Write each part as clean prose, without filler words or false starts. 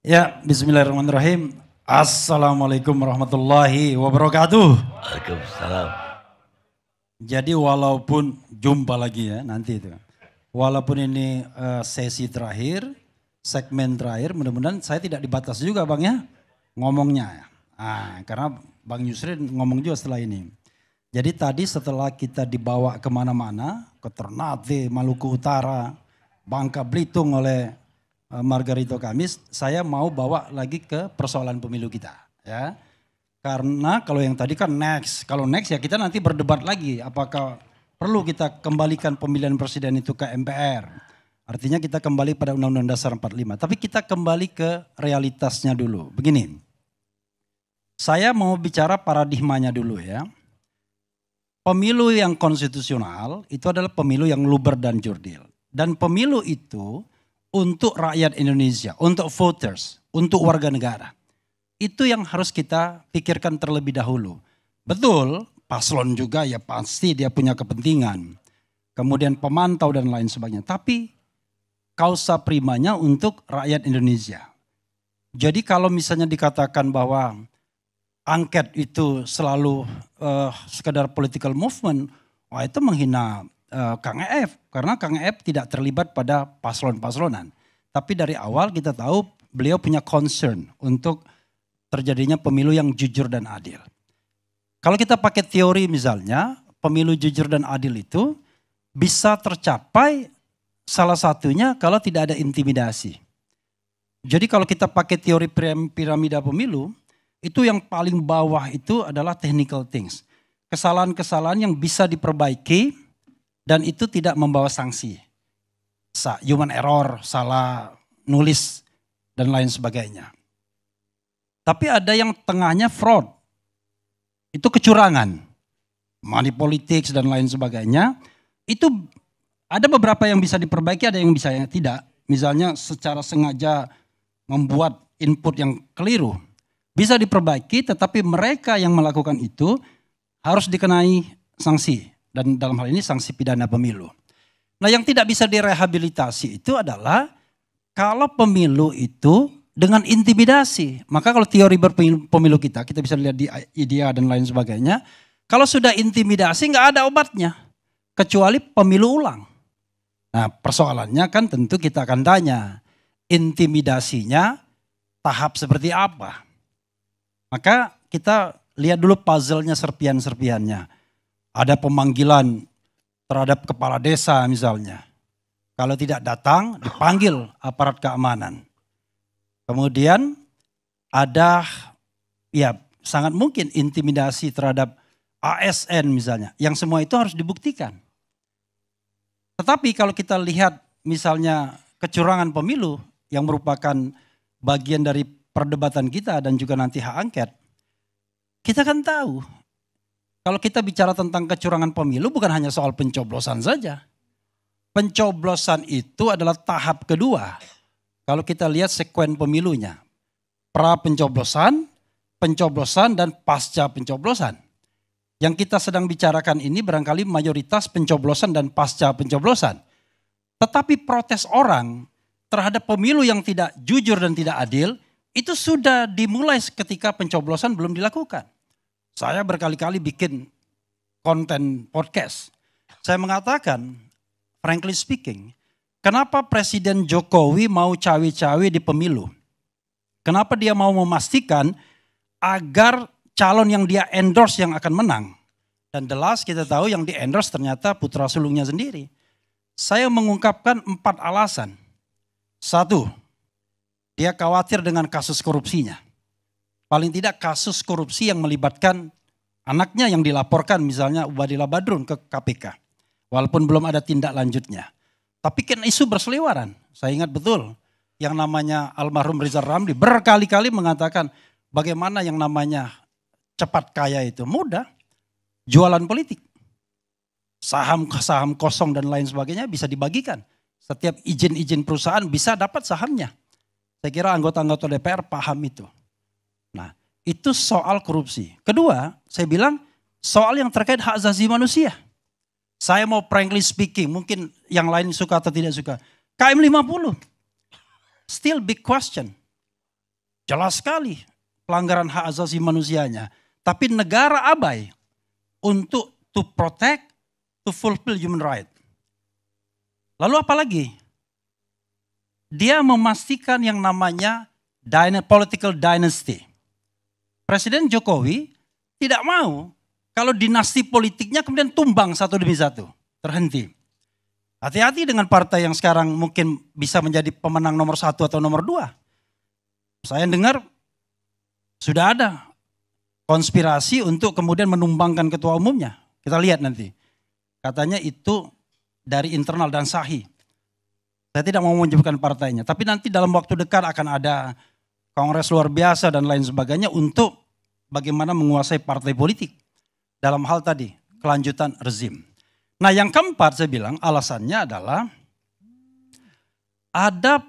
Ya, bismillahirrahmanirrahim. Assalamualaikum warahmatullahi wabarakatuh. Waalaikumsalam. Jadi walaupun jumpa lagi ya nanti itu. Walaupun ini sesi terakhir, segmen terakhir, mudah-mudahan saya tidak dibatas juga Bang ya ngomongnya. Karena Bang Yusri ngomong juga setelah ini. Jadi tadi setelah kita dibawa kemana-mana, ke Ternate, Maluku Utara, Bangka Belitung oleh Margarito Kamis, saya mau bawa lagi ke persoalan pemilu kita. Ya. Karena kalau yang tadi kan next, kalau next ya kita nanti berdebat lagi apakah perlu kita kembalikan pemilihan presiden itu ke MPR. Artinya kita kembali pada Undang-Undang Dasar 45. Tapi kita kembali ke realitasnya dulu. Begini, saya mau bicara paradigmanya dulu ya. Pemilu yang konstitusional itu adalah pemilu yang luber dan jurdil. Dan pemilu itu untuk rakyat Indonesia, untuk voters, untuk warga negara. Itu yang harus kita pikirkan terlebih dahulu. Betul, paslon juga ya pasti dia punya kepentingan. Kemudian pemantau dan lain sebagainya. Tapi kausa primanya untuk rakyat Indonesia. Jadi kalau misalnya dikatakan bahwa angket itu selalu sekedar political movement, wah itu menghina Kang EF. Karena Kang EF tidak terlibat pada paslon-paslonan. Tapi dari awal kita tahu beliau punya concern untuk terjadinya pemilu yang jujur dan adil. Kalau kita pakai teori misalnya, pemilu jujur dan adil itu bisa tercapai salah satunya kalau tidak ada intimidasi. Jadi kalau kita pakai teori piramida pemilu, itu yang paling bawah itu adalah technical things. Kesalahan-kesalahan yang bisa diperbaiki dan itu tidak membawa sanksi. Human error, salah nulis dan lain sebagainya. Tapi ada yang tengahnya fraud. Itu kecurangan. Money politics dan lain sebagainya. Itu ada beberapa yang bisa diperbaiki, ada yang bisa yang tidak. Misalnya secara sengaja membuat input yang keliru. Bisa diperbaiki tetapi mereka yang melakukan itu harus dikenai sanksi. Dan dalam hal ini sanksi pidana pemilu. Nah yang tidak bisa direhabilitasi itu adalah kalau pemilu itu dengan intimidasi. Maka kalau teori berpemilu kita bisa lihat di IDEA dan lain sebagainya. Kalau sudah intimidasi nggak ada obatnya. Kecuali pemilu ulang. Nah persoalannya kan tentu kita akan tanya. Intimidasinya tahap seperti apa? Maka kita lihat dulu puzzle-nya serpian-serpiannya. Ada pemanggilan terhadap kepala desa misalnya. Kalau tidak datang dipanggil aparat keamanan. Kemudian ada ya sangat mungkin intimidasi terhadap ASN misalnya. Yang semua itu harus dibuktikan. Tetapi kalau kita lihat misalnya kecurangan pemilu yang merupakan bagian dari perdebatan kita dan juga nanti hak angket. Kita kan tahu kalau kita bicara tentang kecurangan pemilu bukan hanya soal pencoblosan saja. Pencoblosan itu adalah tahap kedua. Kalau kita lihat sekuen pemilunya. Pra pencoblosan, pencoblosan dan pasca pencoblosan. Yang kita sedang bicarakan ini barangkali mayoritas pencoblosan dan pasca pencoblosan. Tetapi protes orang terhadap pemilu yang tidak jujur dan tidak adil itu sudah dimulai ketika pencoblosan belum dilakukan. Saya berkali-kali bikin konten podcast. Saya mengatakan, frankly speaking, kenapa Presiden Jokowi mau cawe-cawe di pemilu? Kenapa dia mau memastikan agar calon yang dia endorse yang akan menang? Dan the last kita tahu yang di endorse ternyata putra sulungnya sendiri. Saya mengungkapkan 4 alasan. 1, dia khawatir dengan kasus korupsinya. Paling tidak kasus korupsi yang melibatkan anaknya yang dilaporkan misalnya Ubadillah Badrun ke KPK. Walaupun belum ada tindak lanjutnya. Tapi kan isu berseliweran. Saya ingat betul yang namanya almarhum Rizal Ramli berkali-kali mengatakan bagaimana yang namanya cepat kaya itu mudah. Jualan politik. Saham kosong dan lain sebagainya bisa dibagikan. Setiap izin-izin perusahaan bisa dapat sahamnya. Saya kira anggota-anggota DPR paham itu. Nah, itu soal korupsi. Kedua, saya bilang soal yang terkait hak asasi manusia. Saya mau frankly speaking, mungkin yang lain suka atau tidak suka. KM 50, still big question. Jelas sekali pelanggaran hak asasi manusianya. Tapi negara abai untuk to protect, to fulfill human right. Lalu apa lagi? Dia memastikan yang namanya political dynasty. Presiden Jokowi tidak mau kalau dinasti politiknya kemudian tumbang satu demi satu, terhenti. Hati-hati dengan partai yang sekarang mungkin bisa menjadi pemenang nomor 1 atau nomor 2. Saya dengar sudah ada konspirasi untuk kemudian menumbangkan ketua umumnya. Kita lihat nanti. Katanya itu dari internal dan sahih. Saya tidak mau menyebutkan partainya. Tapi nanti dalam waktu dekat akan ada kongres luar biasa dan lain sebagainya untuk bagaimana menguasai partai politik. Dalam hal tadi, kelanjutan rezim. Nah yang keempat saya bilang alasannya adalah ada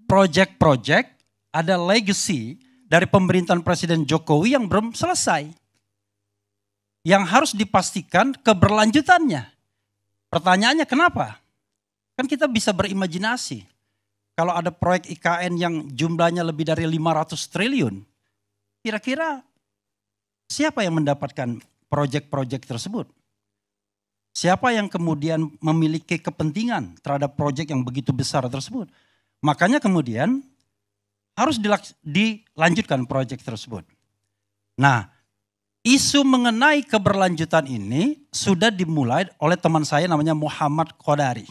proyek-proyek, ada legacy dari pemerintahan Presiden Jokowi yang belum selesai. Yang harus dipastikan keberlanjutannya. Pertanyaannya kenapa? Kan kita bisa berimajinasi. Kalau ada proyek IKN yang jumlahnya lebih dari 500 triliun. Kira-kira siapa yang mendapatkan proyek-proyek tersebut? Siapa yang kemudian memiliki kepentingan terhadap proyek yang begitu besar tersebut? Makanya kemudian harus dilanjutkan proyek tersebut. Nah, isu mengenai keberlanjutan ini sudah dimulai oleh teman saya namanya Muhammad Qodari.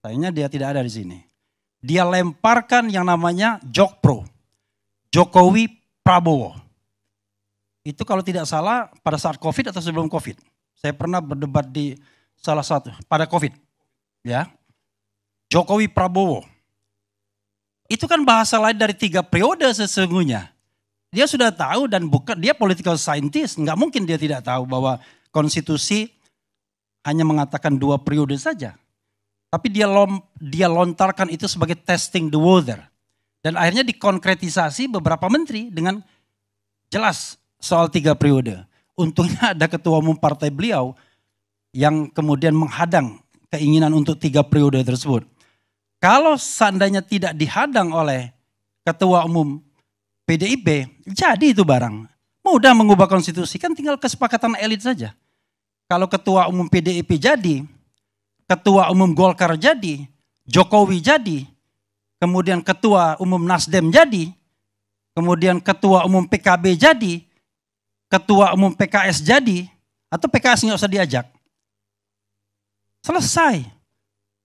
Sayangnya dia tidak ada di sini. Dia lemparkan yang namanya Jokpro, Jokowi Prabowo. Itu kalau tidak salah pada saat COVID atau sebelum COVID. Saya pernah berdebat di salah satu pada COVID. Ya, Jokowi Prabowo. Itu kan bahasa lain dari 3 periode sesungguhnya. Dia sudah tahu dan bukan dia political scientist. Nggak mungkin dia tidak tahu bahwa konstitusi hanya mengatakan 2 periode saja. Tapi dia lontarkan itu sebagai testing the water. Dan akhirnya dikonkretisasi beberapa menteri dengan jelas soal 3 periode. Untungnya ada ketua umum partai beliau yang kemudian menghadang keinginan untuk 3 periode tersebut. Kalau seandainya tidak dihadang oleh ketua umum PDIP, jadi itu barang. Mudah mengubah konstitusi, kan tinggal kesepakatan elit saja. Kalau ketua umum PDIP jadi, ketua umum Golkar jadi, Jokowi jadi, kemudian ketua umum Nasdem jadi, kemudian ketua umum PKB jadi, ketua umum PKS jadi, atau PKS nggak usah diajak. Selesai.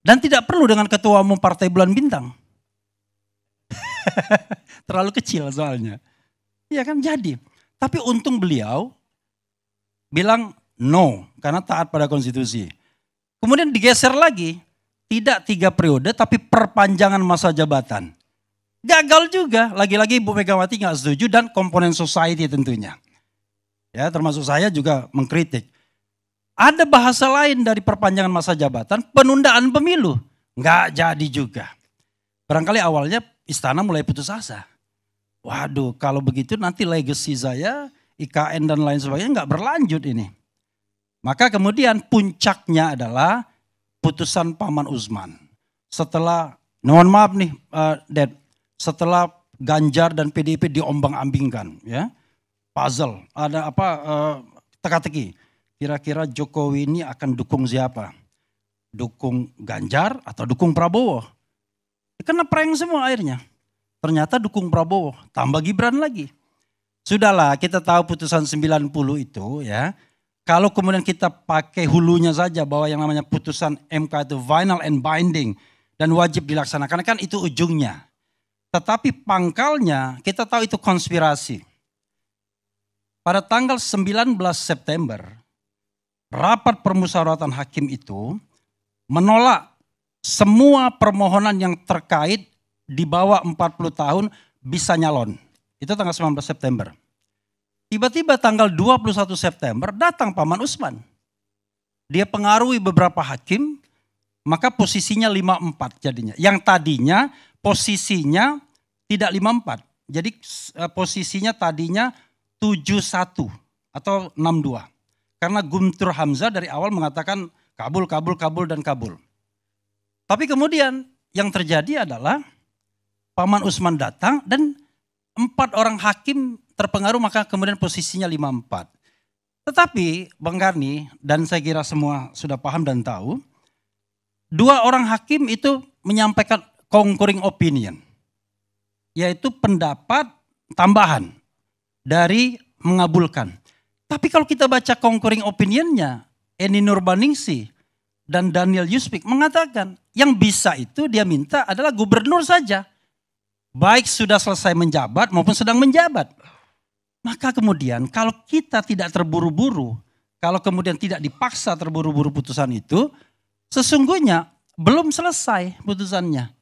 Dan tidak perlu dengan ketua umum partai bulan bintang. Terlalu kecil soalnya. Iya kan jadi. Tapi untung beliau bilang no karena taat pada konstitusi. Kemudian digeser lagi. Tidak 3 periode tapi perpanjangan masa jabatan. Gagal juga. Lagi-lagi Ibu Megawati gak setuju dan komponen society tentunya. Ya termasuk saya juga mengkritik. Ada bahasa lain dari perpanjangan masa jabatan, penundaan pemilu. Nggak jadi juga. Barangkali awalnya istana mulai putus asa. Waduh kalau begitu nanti legacy saya, IKN dan lain sebagainya nggak berlanjut ini. Maka kemudian puncaknya adalah putusan Paman Usman. Setelah, mohon maaf nih Dad, setelah Ganjar dan PDIP diombang-ambingkan. Ya, puzzle, ada apa teka-teki. Kira-kira Jokowi ini akan dukung siapa? Dukung Ganjar atau dukung Prabowo? Karena prank semua akhirnya. Ternyata dukung Prabowo, tambah Gibran lagi. Sudahlah kita tahu putusan 90 itu ya. Kalau kemudian kita pakai hulunya saja bahwa yang namanya putusan MK itu final and binding dan wajib dilaksanakan kan itu ujungnya. Tetapi pangkalnya kita tahu itu konspirasi. Pada tanggal 19 September rapat permusyawaratan hakim itu menolak semua permohonan yang terkait di bawah 40 tahun bisa nyalon. Itu tanggal 19 September. Tiba-tiba tanggal 21 September datang Paman Usman. Dia pengaruhi beberapa hakim, maka posisinya 54 jadinya. Yang tadinya posisinya tidak 54. Jadi posisinya tadinya 71 atau 62. Karena Guntur Hamzah dari awal mengatakan kabul, kabul, kabul, dan kabul. Tapi kemudian yang terjadi adalah Paman Usman datang dan 4 orang hakim terpengaruh maka kemudian posisinya 5-4. Tetapi Bang Karni dan saya kira semua sudah paham dan tahu, 2 orang hakim itu menyampaikan concurring opinion, yaitu pendapat tambahan dari mengabulkan. Tapi kalau kita baca concurring opinionnya, Eni Nurbaningsih dan Daniel Yusmik mengatakan yang bisa itu dia minta adalah gubernur saja. Baik sudah selesai menjabat maupun sedang menjabat. Maka kemudian kalau kita tidak terburu-buru, kalau kemudian tidak dipaksa terburu-buru putusan itu, sesungguhnya belum selesai putusannya.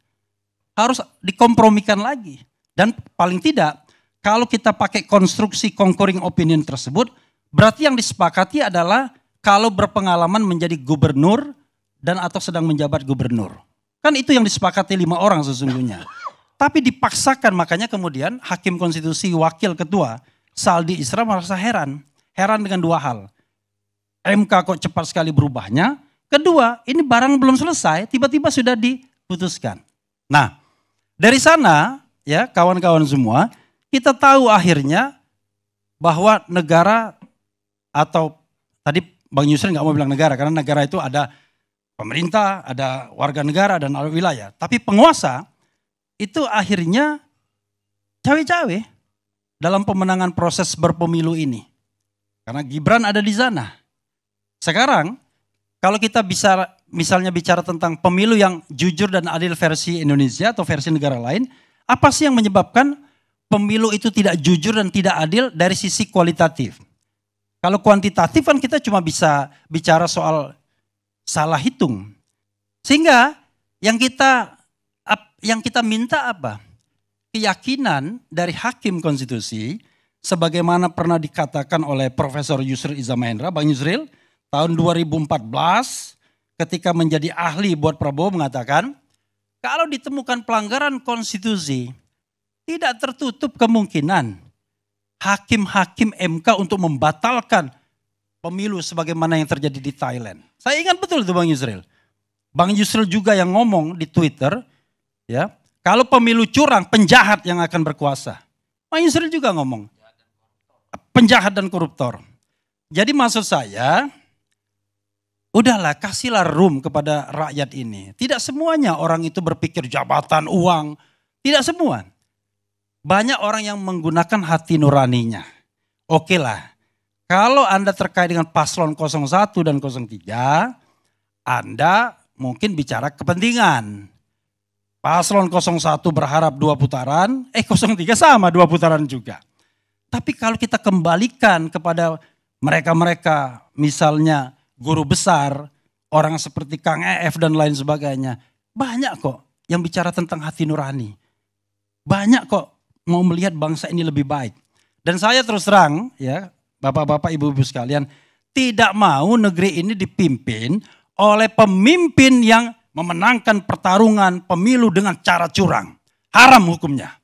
Harus dikompromikan lagi. Dan paling tidak, kalau kita pakai konstruksi concurring opinion tersebut, berarti yang disepakati adalah kalau berpengalaman menjadi gubernur dan atau sedang menjabat gubernur. Kan itu yang disepakati 5 orang sesungguhnya. Tapi dipaksakan, makanya kemudian Hakim Konstitusi Wakil Ketua Saldi Isra merasa heran. Heran dengan 2 hal. MK kok cepat sekali berubahnya. Kedua, ini barang belum selesai, tiba-tiba sudah diputuskan. Nah, dari sana ya kawan-kawan semua, kita tahu akhirnya bahwa negara atau tadi Bang Yusril nggak mau bilang negara, karena negara itu ada pemerintah, ada warga negara, dan ada wilayah. Tapi penguasa itu akhirnya cawe-cawe dalam pemenangan proses berpemilu ini. Karena Gibran ada di sana. Sekarang kalau kita bisa misalnya bicara tentang pemilu yang jujur dan adil versi Indonesia atau versi negara lain, apa sih yang menyebabkan pemilu itu tidak jujur dan tidak adil dari sisi kualitatif? Kalau kuantitatif kan kita cuma bisa bicara soal salah hitung. Sehingga yang kita minta apa? Keyakinan dari Hakim Konstitusi, sebagaimana pernah dikatakan oleh Profesor Yusril Iza Mahendra, Bang Yusril, tahun 2014 ketika menjadi ahli buat Prabowo mengatakan, kalau ditemukan pelanggaran konstitusi, tidak tertutup kemungkinan hakim-hakim MK untuk membatalkan pemilu sebagaimana yang terjadi di Thailand. Saya ingat betul itu Bang Yusril. Bang Yusril juga yang ngomong di Twitter, ya, kalau pemilu curang, penjahat yang akan berkuasa. Bang Yusril juga ngomong, penjahat dan koruptor. Jadi maksud saya, udahlah kasihlah room kepada rakyat ini. Tidak semuanya orang itu berpikir jabatan, uang. Tidak semua. Banyak orang yang menggunakan hati nuraninya. Oke lah, kalau Anda terkait dengan paslon 01 dan 03, Anda mungkin bicara kepentingan. Paslon 01 berharap 2 putaran, 03 sama 2 putaran juga. Tapi kalau kita kembalikan kepada mereka-mereka, misalnya guru besar, orang seperti Kang EF dan lain sebagainya, banyak kok yang bicara tentang hati nurani. Banyak kok mau melihat bangsa ini lebih baik. Dan saya terus terang, ya bapak-bapak, ibu-ibu sekalian, tidak mau negeri ini dipimpin oleh pemimpin yang memenangkan pertarungan pemilu dengan cara curang. Haram hukumnya.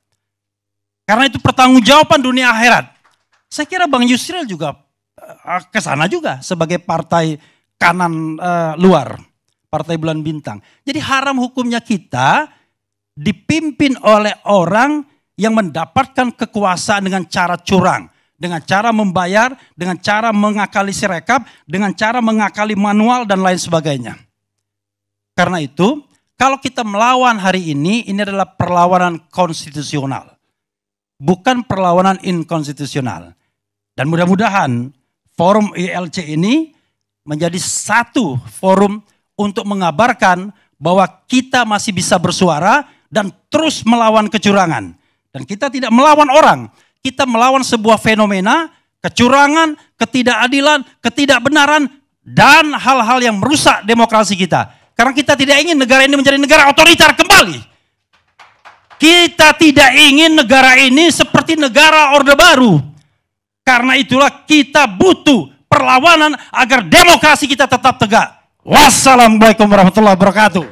Karena itu pertanggungjawaban dunia akhirat. Saya kira Bang Yusril juga ke sana juga sebagai partai kanan luar, partai bulan bintang. Jadi haram hukumnya kita dipimpin oleh orang yang mendapatkan kekuasaan dengan cara curang, dengan cara membayar, dengan cara mengakali sirekap, dengan cara mengakali manual dan lain sebagainya. Karena itu, kalau kita melawan hari ini adalah perlawanan konstitusional, bukan perlawanan inkonstitusional. Dan mudah-mudahan forum ILC ini menjadi satu forum untuk mengabarkan bahwa kita masih bisa bersuara dan terus melawan kecurangan. Dan kita tidak melawan orang, kita melawan sebuah fenomena, kecurangan, ketidakadilan, ketidakbenaran, dan hal-hal yang merusak demokrasi kita. Karena kita tidak ingin negara ini menjadi negara otoriter kembali. Kita tidak ingin negara ini seperti negara Orde Baru. Karena itulah kita butuh perlawanan agar demokrasi kita tetap tegak. Wassalamualaikum warahmatullahi wabarakatuh.